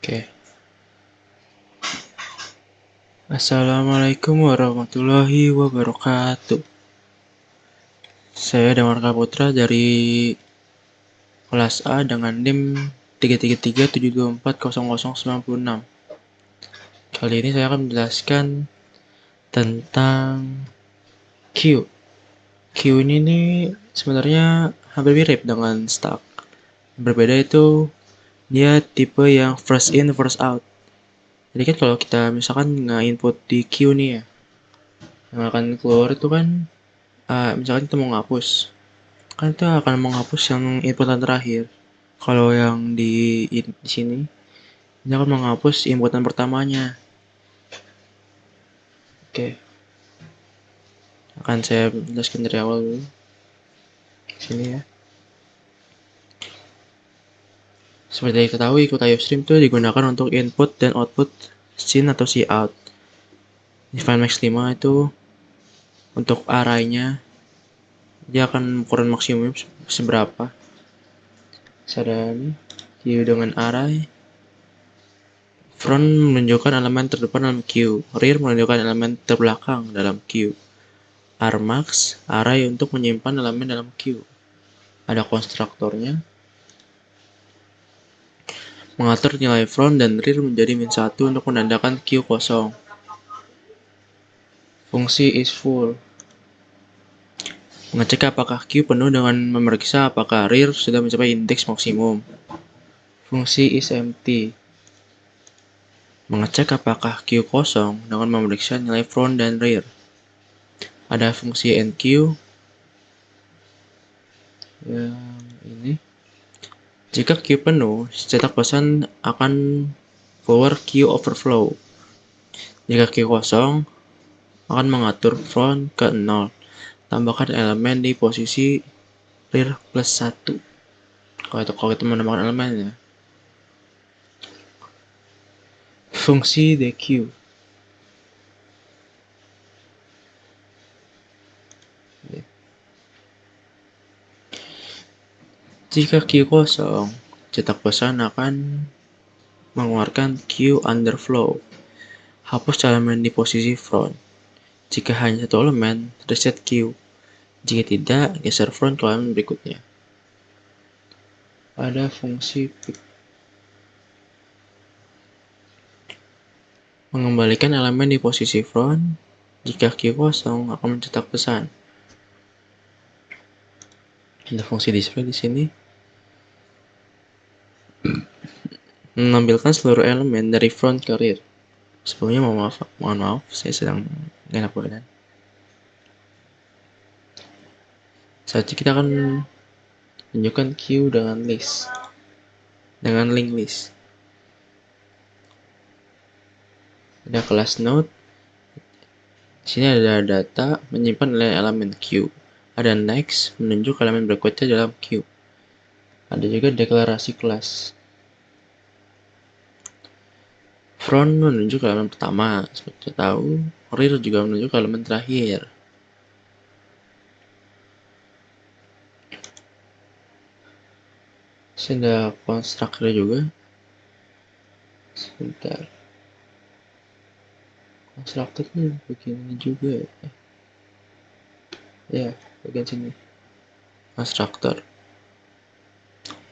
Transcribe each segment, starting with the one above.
Oke. Assalamualaikum warahmatullahi wabarakatuh. Saya Damar Kaputra dari kelas A dengan NIM 33372400096. Kali ini saya akan menjelaskan tentang Q. Q ini nih sebenarnya hampir mirip dengan stack. Berbeda itu dia tipe yang first in first out. Jadi kan kalau kita misalkan nge-input di Q nih ya, yang akan keluar itu kan misalkan kita mau ngapus, kan itu akan menghapus yang inputan terakhir. Kalau yang di sini, ini akan menghapus inputan pertamanya. Oke, akan saya jelaskan dari awal dulu. Sini ya. Seperti diketahui, IQ stream itu digunakan untuk input dan output scene atau cout. Define max 5 itu untuk array-nya, dia akan ukuran maksimum seberapa. Sadari, dengan array. Front menunjukkan elemen terdepan dalam Q, rear menunjukkan elemen terbelakang dalam Q. Armax, array untuk menyimpan elemen dalam Q. Ada konstruktornya. Mengatur nilai front dan rear menjadi -1 untuk menandakan Q kosong. Fungsi is full. Mengecek apakah Q penuh dengan memeriksa apakah rear sudah mencapai indeks maksimum. Fungsi is empty. Mengecek apakah Q kosong dengan memeriksa nilai front dan rear. Ada fungsi enq. Yang ini. Jika Q penuh, cetak pesan akan forward Q overflow. Jika Q kosong, akan mengatur front ke 0. Tambahkan elemen di posisi rear +1. Kalau kita menambahkan elemen ya. Fungsi deq. Jika Q kosong, cetak pesan akan mengeluarkan Q underflow. Hapus elemen di posisi front. Jika hanya satu elemen, reset Q. Jika tidak, geser front ke elemen berikutnya. Ada fungsi pick. Mengembalikan elemen di posisi front. Jika Q kosong, akan mencetak pesan. Ada fungsi display di sini. Menampilkan seluruh elemen dari front ke rear. Sebelumnya mohon maaf, saya sedang gak enak badan. Saat ini kita akan tunjukkan Q dengan list, dengan link list. Ada kelas node. Di sini ada data menyimpan elemen Q. Ada next menunjuk elemen berikutnya dalam Q. Ada juga deklarasi kelas. Front menunjuk elemen pertama, seperti kita tahu. Rear juga menunjuk elemen terakhir. Sini ada konstruktor juga. Sebentar. Konstruktornya begini juga ya. Ya, bagian sini. Konstruktor.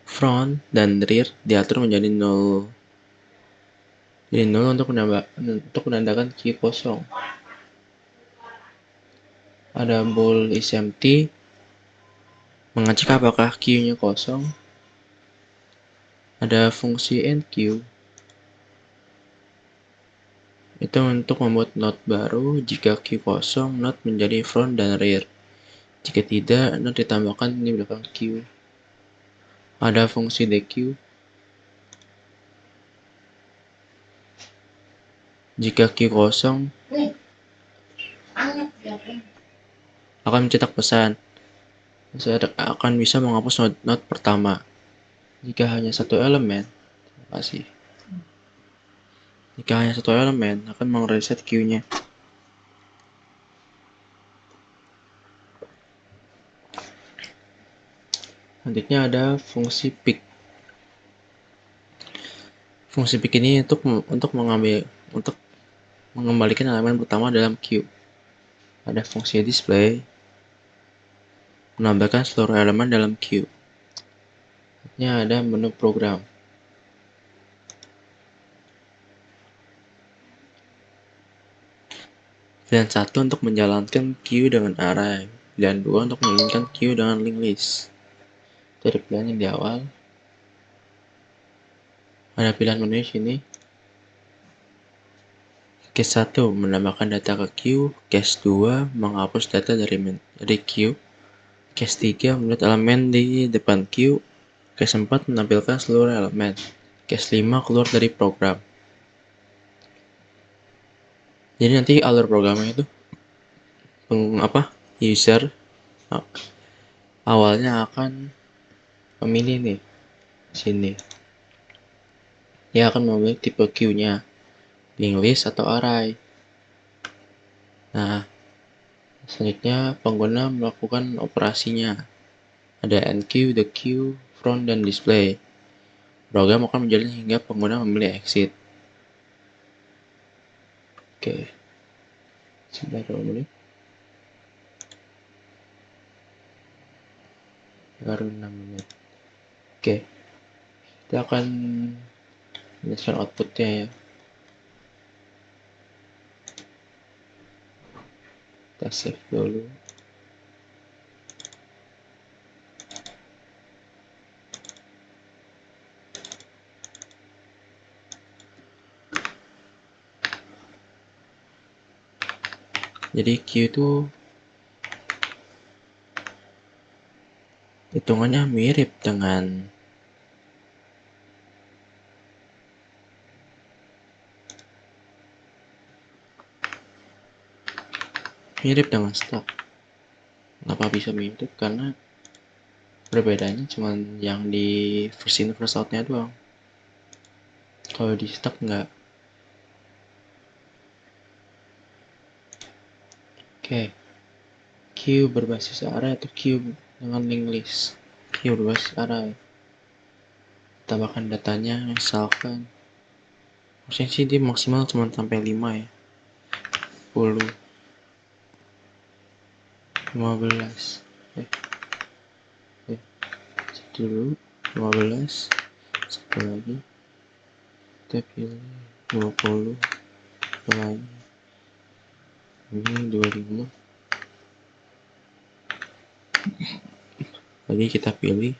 Front dan rear diatur menjadi 0. Jadi 0 untuk menandakan Q kosong. Ada bool is empty. Mengecek apakah Q-nya kosong. Ada fungsi enq. Itu untuk membuat node baru. Jika Q kosong, node menjadi front dan rear. Jika tidak, node ditambahkan di belakang Q. Ada fungsi deq. Jika Q kosong, akan mencetak pesan. Saya akan bisa menghapus node pertama. Jika hanya satu elemen, Jika hanya satu elemen, akan mereset Q-nya. Selanjutnya ada fungsi pick. Fungsi pick ini untuk mengembalikan elemen pertama dalam queue. Ada fungsi display, menambahkan seluruh elemen dalam queue. Ini ada menu program. Pilihan 1 untuk menjalankan queue dengan array. Pilihan 2 untuk menjalankan queue dengan linked list. Itu ada pilihan yang di awal. Ada pilihan menu sini. Case 1 menambahkan data ke queue. Case 2 menghapus data dari queue. Case 3 melihat elemen di depan queue. Case 4 menampilkan seluruh elemen. Case 5 keluar dari program. Jadi nanti alur programnya itu user awalnya akan memilih nih sini. Dia akan memilih tipe queue-nya, linked list atau array. Nah, selanjutnya pengguna melakukan operasinya. Ada enqueue, dequeue, front, dan display. Program akan berjalan hingga pengguna memilih exit. Oke. Sebentar dulu. Baru 6 menit. Oke. Kita akan menjelaskan outputnya ya. Kita save dulu. Jadi queue itu hitungannya mirip dengan stack. Kenapa bisa mirip? Karena perbedaannya cuma yang di first in first out-nya doang. Kalau di stack enggak. Oke. Queue berbasis array atau queue dengan linked list. Queue berbasis array. Tambahkan datanya, misalkan harusnya sih dia maksimal cuma sampai 5 ya. 10, 15. Dulu 15. Satu lagi. Kita pilih 20. Satu lagi. Ini 25. Lagi kita pilih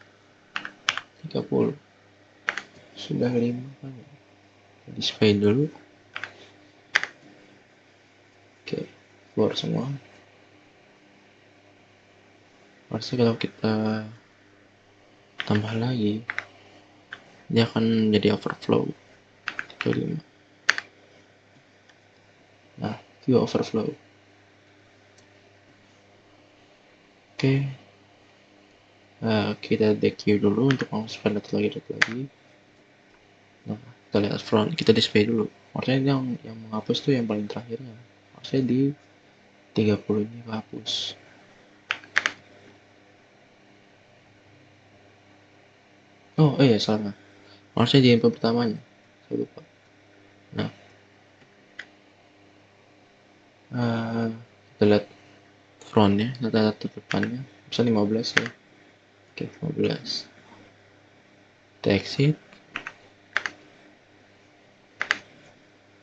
30. Sudah 5 kan. Display dulu. Oke, keluar semua. Harusnya kalau kita tambah lagi, dia akan menjadi overflow. 35. Nah, queue overflow. Oke. Nah, kita dequeue dulu untuk masukkan data lagi. Nah, kita lihat front, kita display dulu. Maksudnya yang menghapus tuh yang paling terakhirnya. Maksudnya di 30 ini hapus. Oh iya, salah. Harusnya di info pertamanya. Saya lupa. Nah, kita lihat frontnya, data depannya. Bisa 15 ya. Oke, 15. Kita exit.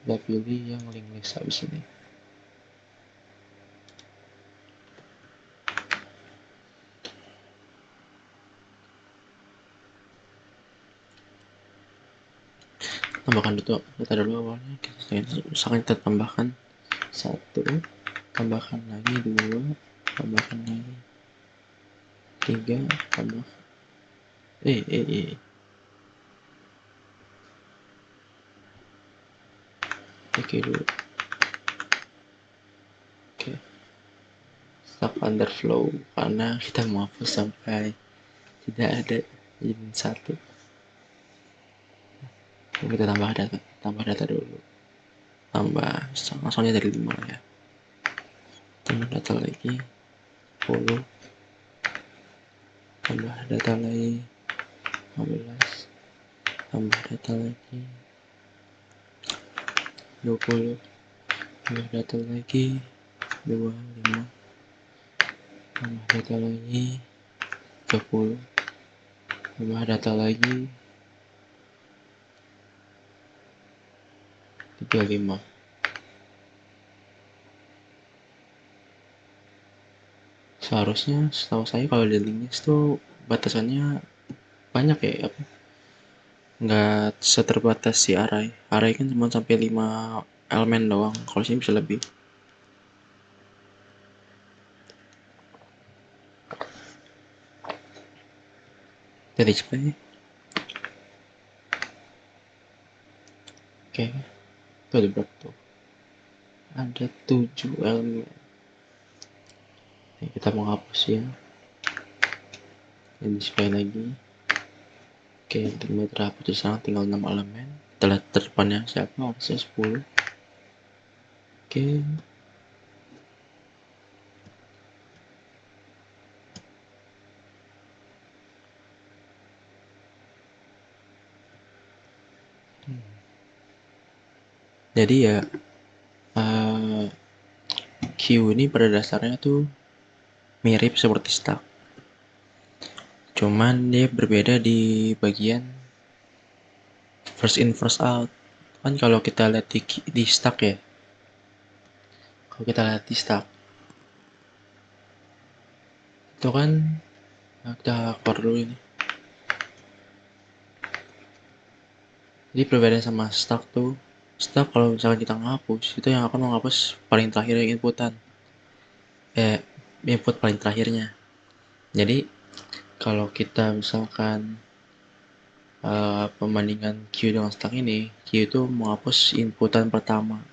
Kita pilih yang link list habis ini. Tambahkan data dulu awalnya. Misalkan kita tambahkan 1, tambahkan lagi 2, tambahkan lagi 3, tambah oke dulu. Oke. Stop underflow karena kita menghapus sampai tidak ada izin 1. Kita tambah data dulu. Langsungnya dari 5 ya. Tambah data lagi 10. Tambah data lagi 15. Tambah data lagi 20, tambah data lagi 25, tambah data lagi 30, tambah data lagi 35. Seharusnya setahu saya kalau di Linux tuh batasannya banyak ya, apa, nggak seterbatas si array. Array kan cuma sampai 5 elemen doang, kalau sini bisa lebih. Jadi display. Oke, itu ada berapa tuh? Ada 7 elemen. Nih, kita mau hapus ya. Ini display lagi. Oke, untuk meter hapus di sana tinggal 6 elemen. Kita lihat terdepannya siapa? Harusnya 10. Oke. Jadi ya Q ini pada dasarnya tuh mirip seperti stack. Cuman dia berbeda di bagian first in first out. Kan kalau kita lihat di stack ya. Kalau kita lihat di stack itu kan, kita keluar dulu ini. Jadi perbedaan sama stack tuh, stack kalau misalkan kita ngapus, itu yang akan menghapus paling terakhir inputan. Input paling terakhirnya. Jadi kalau kita misalkan pembandingan Q dengan stack ini, Q itu menghapus inputan pertama.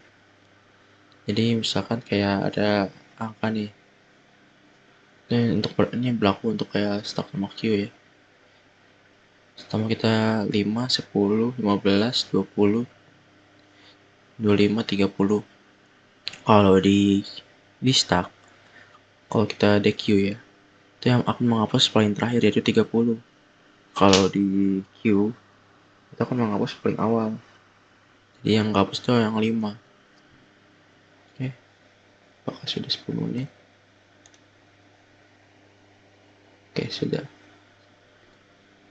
Jadi misalkan kayak ada angka nih. Ini berlaku untuk kayak stack sama Q ya. Pertama kita 5, 10, 15, 20, 25, 30. Kalau di stack, kalau kita DQ ya, itu yang akan menghapus paling terakhir yaitu 30. Kalau di Q, itu akan menghapus paling awal. Jadi yang menghapus itu yang 5. Oke, apakah sudah 10 menit? Oke, sudah.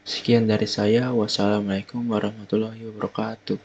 Sekian dari saya. Wassalamualaikum warahmatullahi wabarakatuh.